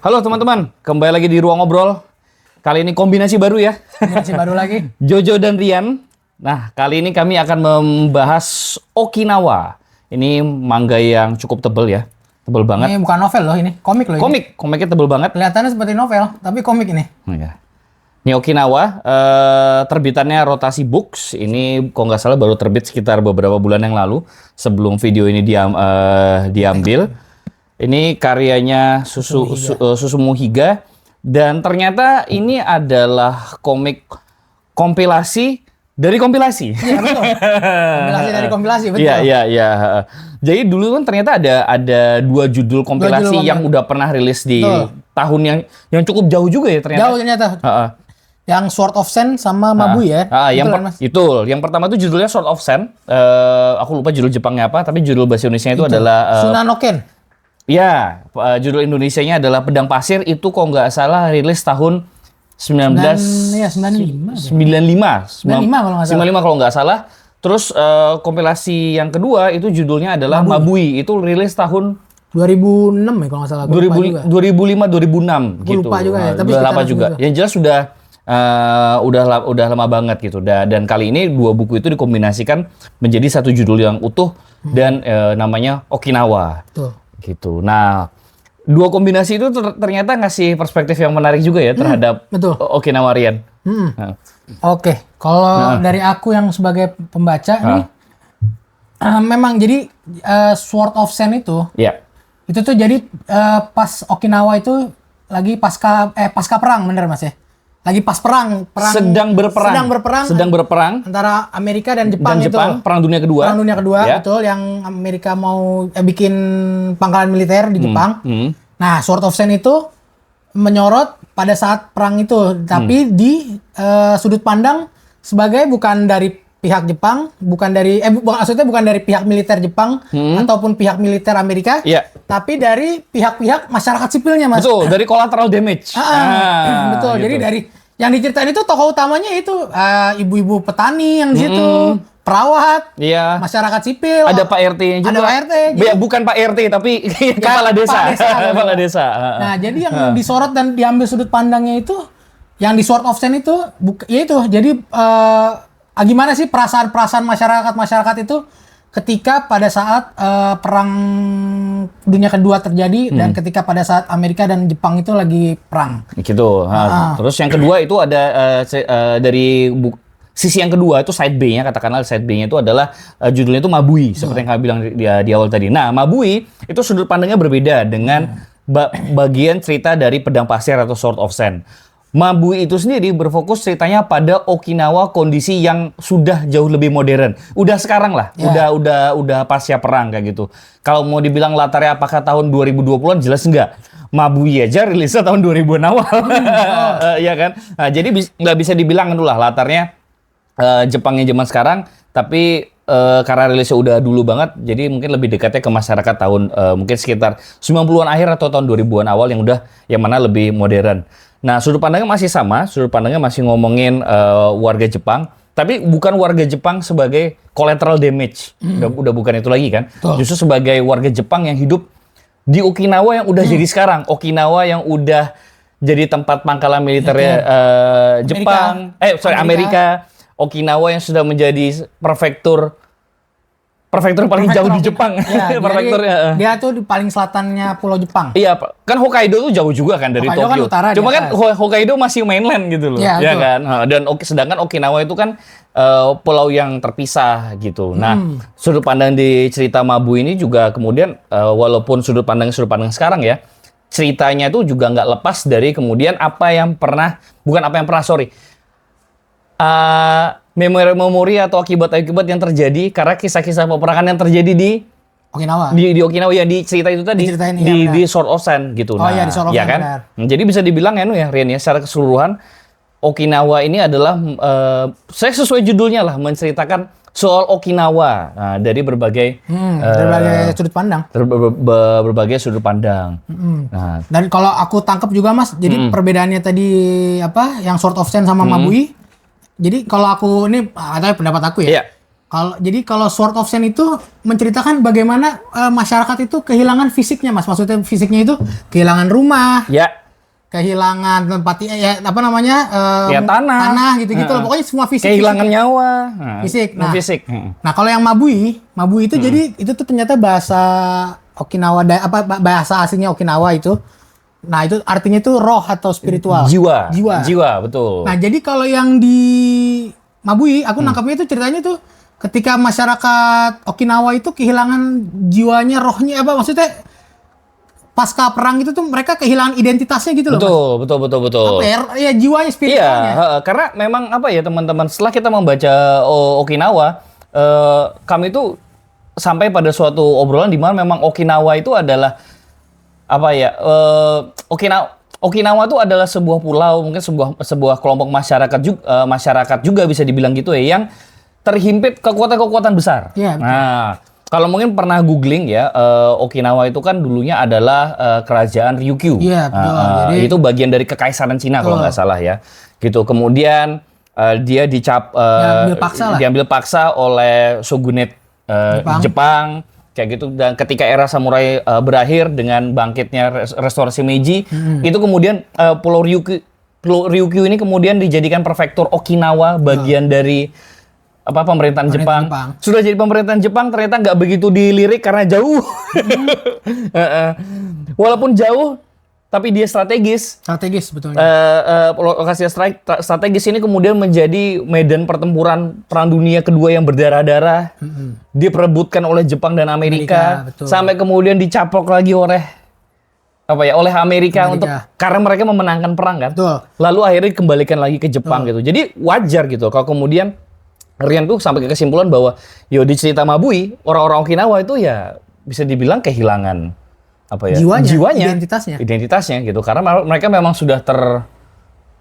Halo teman-teman, kembali lagi di Ruang Ngobrol. Kali ini kombinasi baru ya. Kombinasi baru lagi. Jojo dan Rian. Nah, kali ini kami akan membahas Okinawa. Ini manga yang cukup tebel ya. Tebel banget. Ini bukan novel loh ini, komik loh ini. Komiknya tebel banget. Kelihatannya seperti novel, tapi komik ini. Ini Okinawa, terbitannya Rotasi Books. Ini kalau nggak salah baru terbit sekitar beberapa bulan yang lalu. Sebelum video ini diambil. Ini karyanya Susumu Higa. Dan ternyata ini adalah komik kompilasi dari kompilasi. Iya betul. Kompilasi dari kompilasi, betul. Iya. Jadi dulu kan ternyata ada dua judul kompilasi yang udah pernah rilis di tahun yang cukup jauh juga ya ternyata. Jauh ternyata. Yang Sword of Sen sama Mabui ya. Yang pertama itu judulnya Sword of Sen. Aku lupa judul Jepangnya apa, tapi judul bahasa Indonesianya itu adalah Tsunanoken. Ya, judul Indonesianya adalah Pedang Pasir. Itu kok nggak salah rilis tahun 95 kalau nggak salah. Terus kompilasi yang kedua itu judulnya adalah Mabui. Itu rilis tahun 2006 ya kalau nggak salah. 2005-2006 gitu. Lupa juga ya, tapi udah lama juga. Yang jelas udah lama banget gitu. Dan kali ini dua buku itu dikombinasikan menjadi satu judul yang utuh dan namanya Okinawa. Tuh. Gitu. Nah, dua kombinasi itu ternyata ngasih perspektif yang menarik juga ya terhadap Okinawa Rian. Oke, kalau dari aku yang sebagai pembaca nih, memang jadi Sword of Sen itu tuh jadi pas Okinawa itu lagi pasca perang, bener mas ya? Lagi pas perang sedang berperang antara Amerika dan Jepang, Perang Dunia Kedua, betul, yang Amerika mau bikin pangkalan militer di Jepang. Nah, Sword of Sen itu menyorot pada saat perang itu, tapi di sudut pandang sebagai bukan dari pihak Jepang, maksudnya bukan dari pihak militer Jepang ataupun pihak militer Amerika, tapi dari pihak-pihak masyarakat sipilnya, mas. Betul, dari collateral damage. Betul. Gitu. Jadi dari yang diceritain itu tokoh utamanya itu ibu-ibu petani yang di situ, perawat, masyarakat sipil. Ada Pak RT-nya juga. Ada Pak RT. Ya, bukan Pak RT tapi kepala desa. Kepala desa. Nah, jadi yang disorot dan diambil sudut pandangnya itu, yang di Sword of Sen itu, jadi gimana sih perasaan masyarakat itu ketika pada saat perang dunia kedua terjadi dan ketika pada saat Amerika dan Jepang itu lagi perang. Gitu. Terus yang kedua itu ada dari sisi yang kedua itu side B-nya, katakanlah side B-nya itu adalah judulnya itu Mabui, seperti yang kami bilang di awal tadi. Nah, Mabui itu sudut pandangnya berbeda dengan bagian cerita dari Pedang Pasir atau Sword of Sen. Mabui itu sendiri berfokus ceritanya pada Okinawa kondisi yang sudah jauh lebih modern. Udah sekarang lah, udah pasca perang kayak gitu. Kalau mau dibilang latarnya apakah tahun 2020-an, jelas enggak. Mabui aja rilisnya tahun 2000-an awal. Iya kan? Nah, jadi nggak bisa dibilang lah latarnya Jepangnya zaman sekarang, tapi karena rilisnya udah dulu banget, jadi mungkin lebih dekatnya ke masyarakat tahun mungkin sekitar 90-an akhir atau tahun 2000-an awal yang mana lebih modern. Nah, sudut pandangnya masih sama, sudut pandangnya masih ngomongin warga Jepang, tapi bukan warga Jepang sebagai collateral damage. Udah bukan itu lagi kan. Justru sebagai warga Jepang yang hidup di Okinawa yang udah jadi sekarang. Okinawa yang udah jadi tempat pangkalan militernya Jepang, Amerika. Okinawa yang sudah menjadi prefektur paling jauh di Jepang. Dia tuh di paling selatannya Pulau Jepang. Iya, kan Hokkaido tuh jauh juga kan dari Tokyo. Kan utara, cuma kan Hokkaido masih mainland gitu loh. Ya kan? Dan sedangkan Okinawa itu kan pulau yang terpisah gitu. Nah, sudut pandang di cerita Mabui ini juga kemudian walaupun sudut pandang sekarang ya, ceritanya itu juga nggak lepas dari kemudian memori atau akibat-akibat yang terjadi karena kisah-kisah peperangan yang terjadi di Okinawa. Di Okinawa ya di cerita itu tadi di Sword of Sen gitu. Di Sword of Sen kan? Jadi bisa dibilang Rian ya secara keseluruhan Okinawa ini adalah saya sesuai judulnya lah menceritakan soal Okinawa dari berbagai sudut pandang. Berbagai sudut pandang. Nah, dan kalau aku tangkap juga mas, jadi perbedaannya tadi yang Sword of Sen sama Mabui. Jadi kalau aku ini atau pendapat aku ya. Kalau Sword of Sen itu menceritakan bagaimana masyarakat itu kehilangan fisiknya, Mas. Maksudnya fisiknya itu kehilangan rumah, Ya. kehilangan tempat ya apa namanya? Ya, tanah. gitu-gitu loh. Pokoknya semua fisik. Kehilangan fisik. nyawa. Fisik. Nah, fisik. Nah, kalau yang Mabui itu jadi itu tuh ternyata bahasa Okinawa bahasa aslinya Okinawa itu. Nah, itu artinya itu roh atau spiritual. Jiwa, betul. Nah, jadi kalau yang di Mabui, aku nangkapnya itu ceritanya tuh ketika masyarakat Okinawa itu kehilangan jiwanya, rohnya apa maksudnya pasca perang itu tuh mereka kehilangan identitasnya gitu loh. Betul. Apa ya jiwanya, spiritualnya. Iya, karena memang apa ya teman-teman, setelah kita membaca Okinawa, kami itu sampai pada suatu obrolan di mana memang Okinawa itu adalah apa ya? Okinawa itu adalah sebuah pulau, mungkin sebuah kelompok masyarakat juga bisa dibilang gitu ya, yang terhimpit kekuatan-kekuatan besar. Iya, betul. Nah, kalau mungkin pernah googling ya, Okinawa itu kan dulunya adalah kerajaan Ryukyu. Iya, betul. Jadi Itu bagian dari kekaisaran Cina kalau nggak salah ya. Gitu. Kemudian dia diambil paksa oleh shogunate Jepang kayak gitu, dan ketika era samurai berakhir dengan bangkitnya restorasi Meiji, itu kemudian Pulau Ryukyu ini kemudian dijadikan prefektur Okinawa, bagian dari pemerintahan Jepang. Sudah jadi pemerintahan Jepang, ternyata nggak begitu dilirik karena jauh. Walaupun jauh, tapi dia strategis. Strategis betul. Lokasi strategis ini kemudian menjadi medan pertempuran Perang Dunia Kedua yang berdarah-darah. Diperebutkan oleh Jepang dan Amerika sampai kemudian dicaplok lagi oleh Amerika untuk karena mereka memenangkan perang kan. Betul. Lalu akhirnya dikembalikan lagi ke Jepang gitu. Jadi wajar gitu kalau kemudian Rian tuh sampai ke kesimpulan bahwa di cerita Mabui, orang-orang Okinawa itu ya bisa dibilang kehilangan jiwanya, identitasnya gitu, karena mereka memang sudah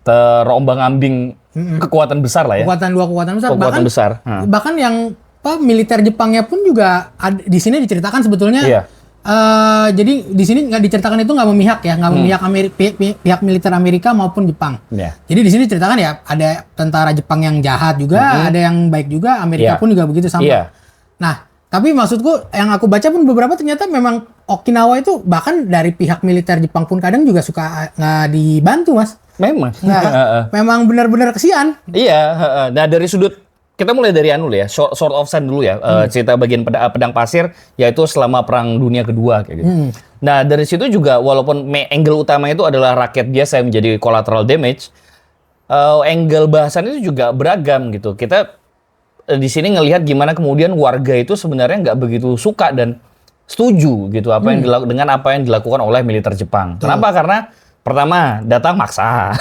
terombang-ambing kekuatan besar lah ya. Dua kekuatan besar. Bahkan yang militer Jepangnya pun juga di sini diceritakan sebetulnya. Iya. Jadi di sini nggak diceritakan itu nggak memihak ya, nggak memihak pihak militer Amerika maupun Jepang. Yeah. Jadi di sini diceritakan ya ada tentara Jepang yang jahat juga, ada yang baik juga, Amerika pun juga begitu sama. Yeah. Nah, tapi maksudku yang aku baca pun beberapa ternyata memang Okinawa itu bahkan dari pihak militer Jepang pun kadang juga suka nggak dibantu, Mas. Memang. Memang benar-benar kesian. Iya. Nah, dari sudut kita mulai dari Sword of Sen dulu ya, cerita bagian pedang pasir, yaitu selama Perang Dunia Kedua kayak gitu. Nah, dari situ juga walaupun angle utama itu adalah rakyat biasa yang menjadi collateral damage, angle bahasan itu juga beragam gitu. Kita di sini ngelihat gimana kemudian warga itu sebenarnya nggak begitu suka dan setuju gitu dengan apa yang dilakukan oleh militer Jepang. Kenapa? Karena pertama, datang maksa.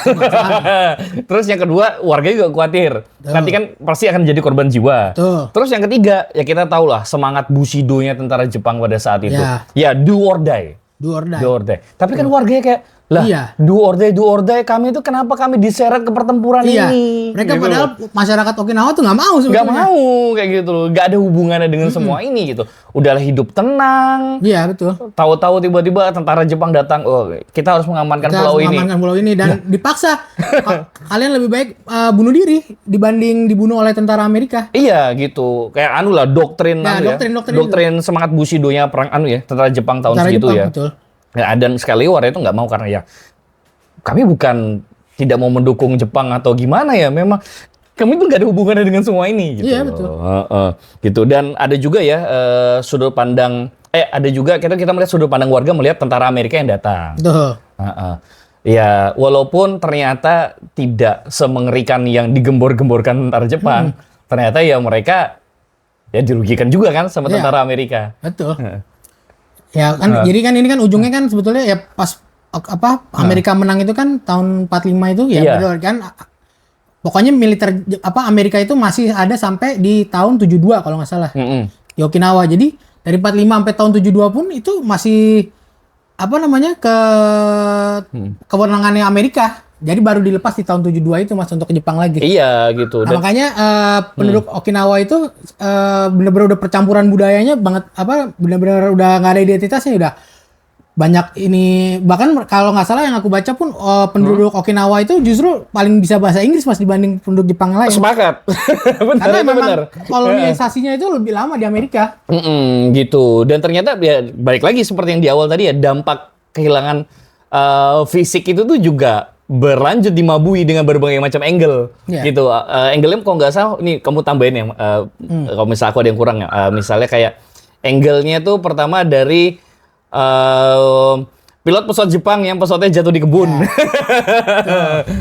Terus yang kedua, warga juga khawatir. Nanti kan pasti akan jadi korban jiwa. Terus yang ketiga, ya kita tahu lah semangat Bushido-nya tentara Jepang pada saat itu. Ya, do or die. Tapi kan warganya kayak, do or die, kami itu kenapa kami diseret ke pertempuran ini? Mereka gitu. padahal masyarakat Okinawa tuh nggak mau sebetulnya. Nggak mau kayak gitu loh, nggak ada hubungannya dengan semua ini gitu. Udahlah hidup tenang. Iya betul. Tahu-tahu tiba-tiba tentara Jepang datang, kita harus mengamankan pulau ini. Dan dipaksa. Kalian lebih baik bunuh diri dibanding dibunuh oleh tentara Amerika. Iya gitu, kayak doktrin semangat Bushido-nya perang tentara Jepang tahun segitu ya. Betul. Ya, dan sekali warga itu nggak mau karena ya kami bukan tidak mau mendukung Jepang atau gimana ya, memang kami tuh nggak ada hubungannya dengan semua ini gitu. Iya betul. Gitu. Dan ada juga ya sudut pandang kita melihat sudut pandang warga melihat tentara Amerika yang datang. Betul. Ya walaupun ternyata tidak semengerikan yang digembor-gemborkan tentara Jepang, ternyata ya mereka ya dirugikan juga kan sama tentara Amerika. Betul. Ya kan, jadi kan ini kan ujungnya kan sebetulnya ya pas Amerika menang itu kan tahun 45 itu ya betul kan. Pokoknya militer Amerika itu masih ada sampai di tahun 72 kalau nggak salah. Di Okinawa. Jadi dari 45 sampai tahun 72 pun itu masih kewenangannya Amerika. Jadi baru dilepas di tahun 72 itu Mas untuk ke Jepang lagi. Iya gitu. Nah, makanya penduduk Okinawa itu benar-benar udah percampuran budayanya banget, benar-benar udah nggak ada identitasnya, udah banyak ini, bahkan kalau nggak salah yang aku baca pun penduduk Okinawa itu justru paling bisa bahasa Inggris Mas dibanding penduduk Jepang yang lain. Sepakat. Benar, Karena itu memang benar. kolonisasinya itu lebih lama di Amerika. Gitu. Dan ternyata ya balik lagi seperti yang di awal tadi ya, dampak kehilangan fisik itu tuh juga berlanjut di Mabui dengan berbagai macam angle gitu. Angle-nya kalau nggak salah, nih kamu tambahin ya, kalau misalnya aku ada yang kurang ya. Misalnya kayak angle-nya tuh pertama dari pilot pesawat Jepang yang pesawatnya jatuh di kebun.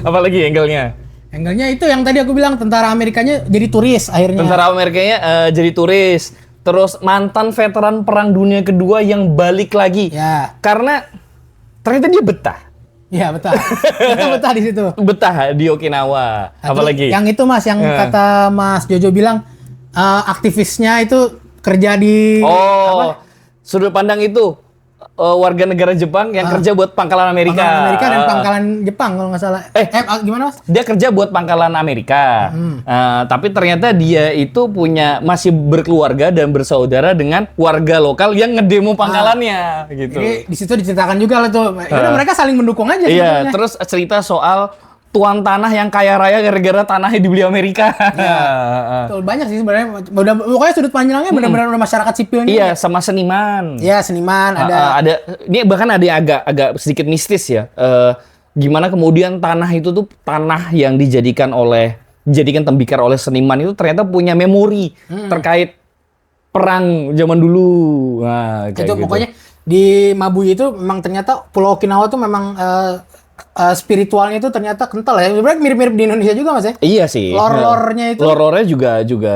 Apalagi angle-nya? Angle-nya itu yang tadi aku bilang, tentara Amerikanya jadi turis akhirnya. Tentara Amerikanya jadi turis. Terus mantan veteran Perang Dunia Kedua yang balik lagi. Ya. Karena ternyata dia betah. Iya, betah. Ternyata betah di situ. Betah di Okinawa. Nah, Apalagi? yang itu Mas, yang kata Mas Jojo bilang aktivisnya itu kerja di sudut pandang itu. Warga negara Jepang yang kerja buat pangkalan Amerika. Pangkalan Amerika dan pangkalan Jepang kalau nggak salah. Gimana Mas? Dia kerja buat pangkalan Amerika. Tapi ternyata dia itu masih berkeluarga dan bersaudara dengan warga lokal yang ngedemo pangkalannya gitu. Jadi di situ diceritakan juga lah tuh. Mereka saling mendukung aja Iya, sebenarnya. terus cerita soal tuan tanah yang kaya raya gara-gara tanahnya dibeli Amerika. Betul, banyak sih sebenarnya. Pokoknya sudut pandangnya benar-benar udah masyarakat sipilnya. Iya, sama seniman. Iya, seniman ada. Ini bahkan ada yang agak sedikit mistis ya. Gimana kemudian tanah itu tuh tanah yang dijadikan tembikar oleh seniman itu ternyata punya memori terkait perang zaman dulu. Nah, kayak Itu gitu. pokoknya di Mabui itu memang ternyata Pulau Okinawa tuh memang spiritualnya itu ternyata kental ya. Sebenarnya mirip-mirip di Indonesia juga Mas ya. Iya sih. Lore-lore-nya itu. Lore-nya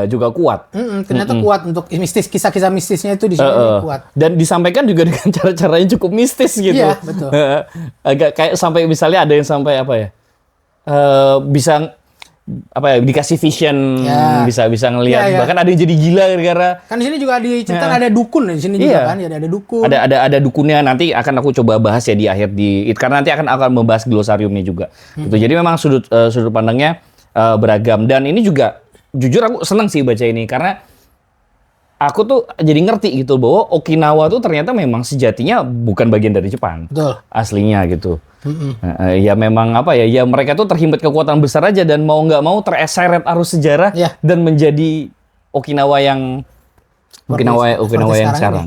juga kuat. Ternyata kuat untuk mistis, kisah-kisah mistisnya itu di sini kuat. Dan disampaikan juga dengan cara-caranya cukup mistis gitu. Iya, betul. Agak kayak sampai misalnya ada yang sampai apa ya? Bisa dikasih vision, bisa ngelihat. Ya. Bahkan ada yang jadi gila gara-gara Kan di sini juga diceritakan ada dukun di sini juga kan, ya ada dukun. ada dukunnya. Nanti akan aku coba bahas ya di akhir karena nanti akan membahas glosariumnya juga. Gitu. Jadi memang sudut pandangnya beragam, dan ini juga jujur aku senang sih baca ini karena aku tuh jadi ngerti gitu bahwa Okinawa tuh ternyata memang sejatinya bukan bagian dari Jepang. Betul. Aslinya gitu. Ya memang ya mereka tuh terhimpit kekuatan besar aja dan mau nggak mau terseret arus sejarah dan menjadi Okinawa yang sekarang.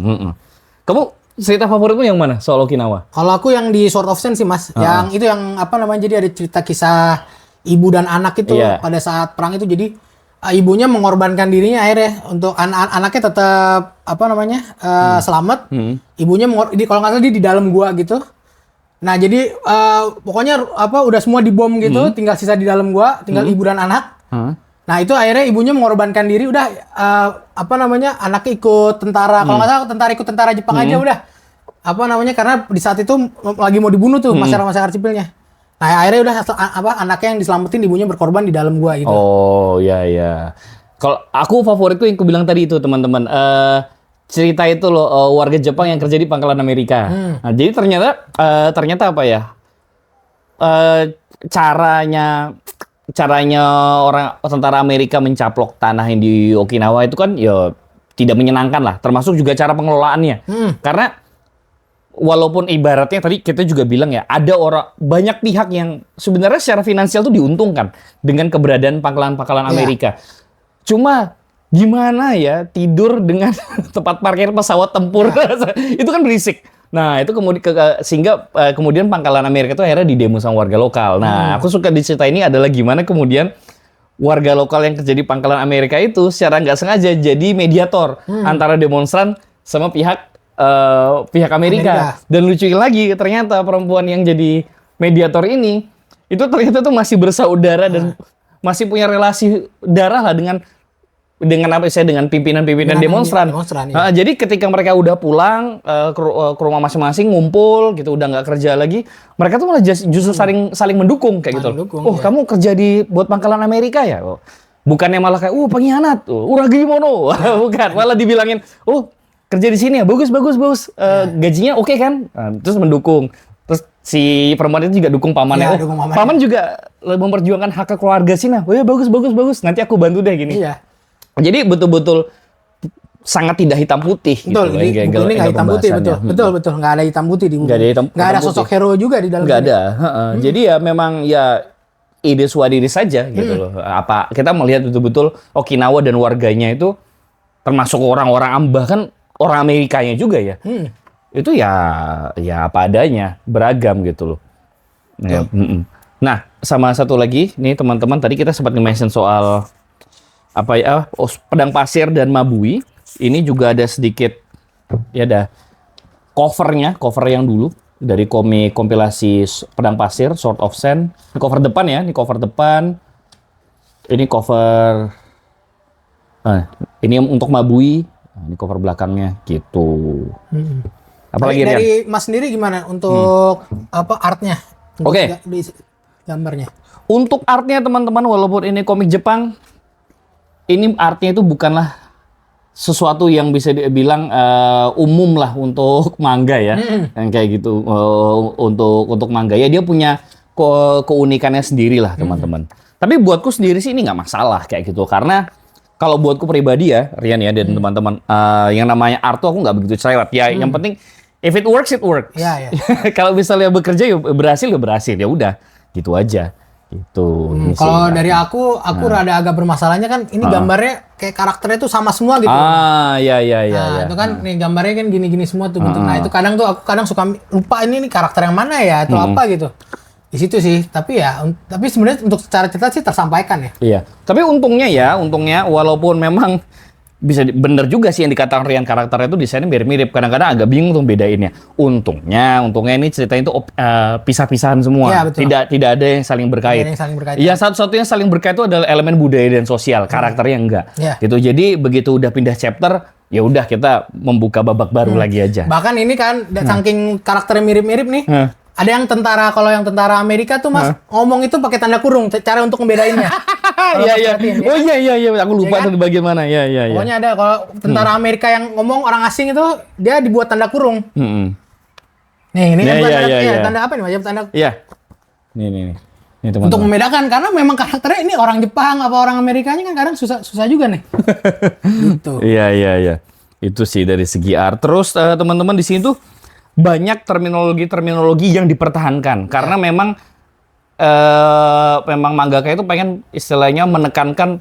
Kamu cerita favoritmu yang mana soal Okinawa? Kalau aku yang di Sword of Sense sih Mas, yang itu yang jadi ada cerita kisah ibu dan anak itu pada saat perang itu, jadi ibunya mengorbankan dirinya akhirnya untuk anaknya tetap selamat. Ibunya kalau nggak salah dia di dalam gua gitu. Nah jadi pokoknya udah semua dibom gitu, tinggal sisa di dalam gua, tinggal ibu dan anak. Nah itu akhirnya ibunya mengorbankan diri, udah anaknya ikut tentara, kalau nggak salah ikut tentara Jepang aja udah. Karena di saat itu lagi mau dibunuh tuh masyarakat sipilnya. Nah akhirnya udah anaknya yang diselamatin, ibunya berkorban di dalam gua gitu. Oh ya. Kalau aku favoritku yang aku bilang tadi itu teman-teman. Cerita itu loh warga Jepang yang kerja di pangkalan Amerika. Nah, jadi ternyata apa ya? Caranya orang tentara Amerika mencaplok tanah yang di Okinawa itu kan ya tidak menyenangkan lah. Termasuk juga cara pengelolaannya. Karena walaupun ibaratnya tadi kita juga bilang ya, ada banyak pihak yang sebenarnya secara finansial tuh diuntungkan dengan keberadaan pangkalan-pangkalan Amerika. Cuma gimana ya tidur dengan tempat parkir pesawat tempur itu kan berisik. Nah itu sehingga kemudian pangkalan Amerika itu akhirnya didemo sama warga lokal. Nah aku suka di cerita ini adalah gimana kemudian warga lokal yang kerja di pangkalan Amerika itu secara nggak sengaja jadi mediator antara demonstran sama pihak Amerika. Dan lucunya lagi ternyata perempuan yang jadi mediator ini itu ternyata tuh masih bersaudara dan masih punya relasi darah lah dengan pimpinan demonstran. Jadi ketika mereka udah pulang ke rumah masing-masing, ngumpul gitu, udah nggak kerja lagi, mereka tuh malah justru saling mendukung kayak gitu. Kamu kerja buat pangkalan Amerika ya? Bukannya malah kayak pengkhianat, uragimono. Bukan, malah dibilangin, kerja di sini ya, bagus. Gajinya oke kan? Terus mendukung. Terus si perempuan itu juga dukung pamannya. Paman juga memperjuangkan hak keluarga sih. Nah, ya bagus. Nanti aku bantu deh gini. Jadi betul-betul sangat tidak hitam putih. Betul, gitu, buku ini nggak hitam putih, betul, nggak ada hitam putih di buku. Nggak ada sosok hero juga di dalam. Nggak ada. Jadi ya memang ya ide suadiri saja gitu loh. Apa kita melihat betul-betul Okinawa dan warganya itu termasuk orang-orang bahkan orang Amerikanya juga ya. Itu ya apa adanya, beragam gitu loh. Ya, nah, sama satu lagi nih teman-teman, tadi kita sempat nge-mention soal apa ya, pedang pasir dan mabui. Ini juga ada sedikit ya ada cover yang dulu dari komik kompilasi pedang pasir Sword of Sand. Ini cover depan ya, ini cover depan. Ini cover ini untuk mabui. Nah, ini cover belakangnya gitu. Apalagi dari Mas sendiri gimana untuk apa artnya? Oke. Di gambarnya. Untuk artnya teman-teman, walaupun ini komik Jepang, ini artnya itu bukanlah sesuatu yang bisa dibilang umum lah untuk manga ya, yang kayak gitu. Untuk manga ya dia punya keunikannya sendiri lah teman-teman. Tapi buatku sendiri sih ini nggak masalah kayak gitu, karena kalau buatku pribadi ya, Rian ya dan teman-teman, yang namanya art tuh aku nggak begitu cerewet ya. Yang penting if it works, it works. Ya. Kalau misalnya bekerja ya berhasil ya udah gitu aja. Itu. Kalau dari aku rada agak bermasalahnya kan ini gambarnya kayak karakternya tuh sama semua gitu. Iya. Nah, itu kan nih gambarnya kan gini-gini semua tuh bentuk. Nah, itu kadang tuh aku suka lupa ini karakter yang mana ya atau apa gitu. Di situ sih, tapi sebenarnya untuk secara cerita sih tersampaikan ya. Iya. Tapi untungnya walaupun memang bisa bener juga sih yang dikatakan Rian, karakternya itu desainnya mirip-mirip. Kadang-kadang agak bingung tuh bedainnya. Untungnya ini ceritanya itu pisah-pisahan semua. Ya, betul. Tidak ada yang saling berkait. Yang satu-satunya saling berkait itu adalah elemen budaya dan sosial. Karakternya enggak. Ya. Gitu. Jadi begitu udah pindah chapter, ya udah kita membuka babak baru lagi aja. Bahkan ini kan saking karakternya mirip-mirip nih. Ada yang kalau yang tentara Amerika tuh Mas ngomong itu pakai tanda kurung, cara untuk membedainnya. Iya. Oh iya, aku lupa kan? tuh bagian mana. Iya. Pokoknya ada kalau tentara Amerika yang ngomong orang asing itu dia dibuat tanda kurung. Nih, ini kan tanda apa nih? Macam tanda. Iya. Nih teman-teman. Untuk membedakan karena memang karakternya ini orang Jepang apa orang Amerikanya kan kadang susah juga nih. Gitu. Iya. Itu sih dari segi art. Terus teman-teman di sini tuh banyak terminologi yang dipertahankan karena memang mangaka itu pengen istilahnya menekankan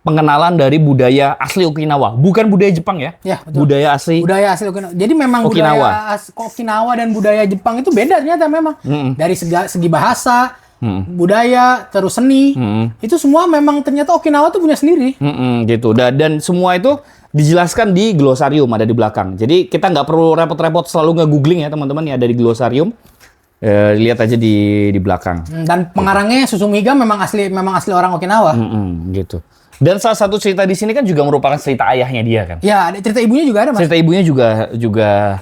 pengenalan dari budaya asli Okinawa, bukan budaya Jepang ya. Ya, betul. Budaya asli Okinawa. Jadi memang budaya Okinawa dan budaya Jepang itu beda ternyata memang. Dari segi bahasa, budaya, terus seni, itu semua memang ternyata Okinawa tuh punya sendiri. Gitu. Dan semua itu dijelaskan di glosarium ada di belakang. Jadi kita nggak perlu repot-repot selalu nge-googling ya teman-teman, ya ada di glosarium. Lihat aja di belakang. Dan pengarangnya Susumiga memang asli orang Okinawa. Gitu. Dan salah satu cerita di sini kan juga merupakan cerita ayahnya dia kan. Ya, ada cerita ibunya juga ada, Mas. Cerita ibunya juga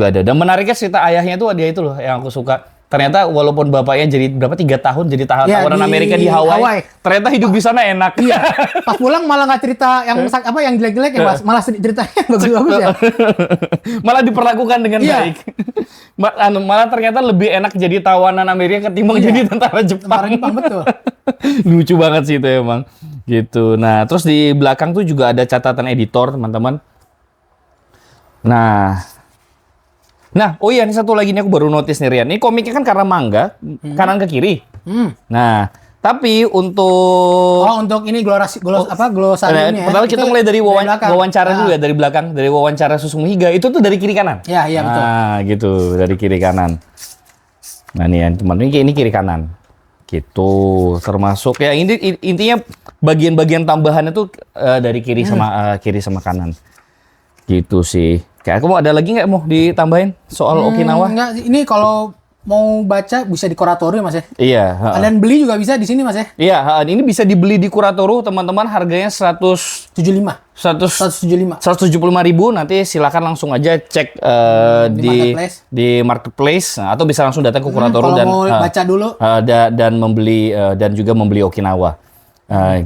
ada. Dan menariknya cerita ayahnya tuh dia itu loh yang aku suka. Ternyata walaupun bapaknya jadi 3 tahun jadi tawanan Amerika di Hawaii, ternyata hidup di sana enak. Iya. Pas pulang malah nggak cerita yang jelek-jelek ya, Mas. Malah ceritanya bagus-bagus ya. Malah diperlakukan dengan baik. Malah ternyata lebih enak jadi tawanan Amerika ketimbang jadi tentara Jepang. Betul. Lucu banget sih itu emang. Gitu. Nah, terus di belakang tuh juga ada catatan editor, teman-teman. Nah, oh iya, ini satu lagi nih aku baru notice nih Rian. Ini komiknya kan karena manga, kanan ke kiri. Nah, tapi untuk ini glosariumnya. Pertama kita mulai dari wawancara dulu ya, dari belakang, dari wawancara Susumiga itu tuh dari kiri kanan. Iya, betul. Nah, gitu, dari kiri kanan. Nah, nih ya, teman-teman, ini kiri kanan. Gitu, termasuk ya intinya bagian-bagian tambahannya tuh dari kiri sama kanan. Gitu sih. Kayak aku mau ada lagi nggak mau ditambahin soal Okinawa? Enggak, ini kalau mau baca bisa di Kuratoru Mas ya. Iya. Dan beli juga bisa di sini Mas ya. Iya, ini bisa dibeli di Kuratoru teman-teman, harganya 175. Nanti silakan langsung aja cek di marketplace atau bisa langsung datang ke Kuratoru dan mau baca dulu dan membeli dan juga membeli Okinawa.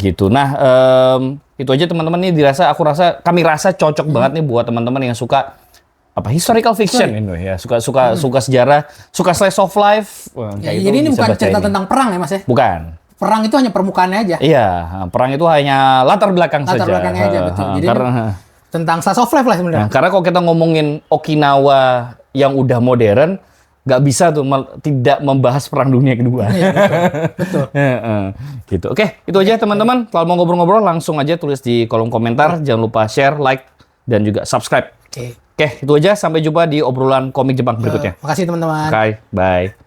Gitu. Nah, itu aja teman-teman, ini kami rasa cocok banget nih buat teman-teman yang suka historical fiction ini ya, suka sejarah, suka slice of life. Jadi ini bukan cerita tentang perang ya Mas ya? Bukan. perang itu hanya permukaannya aja. Iya, perang itu hanya latar belakang saja. Latar belakangnya aja, betul. Jadi Karena tentang slice of life lah sebenarnya. karena kalau kita ngomongin Okinawa yang udah modern, nggak bisa tuh tidak membahas Perang Dunia Kedua. Iya, betul. Gitu. Oke, itu aja teman-teman. Kalau mau ngobrol-ngobrol langsung aja tulis di kolom komentar. Jangan lupa share, like, dan juga subscribe. Oke. Oke, itu aja. Sampai jumpa di obrolan komik Jepang berikutnya. Makasih teman-teman. Oke, bye.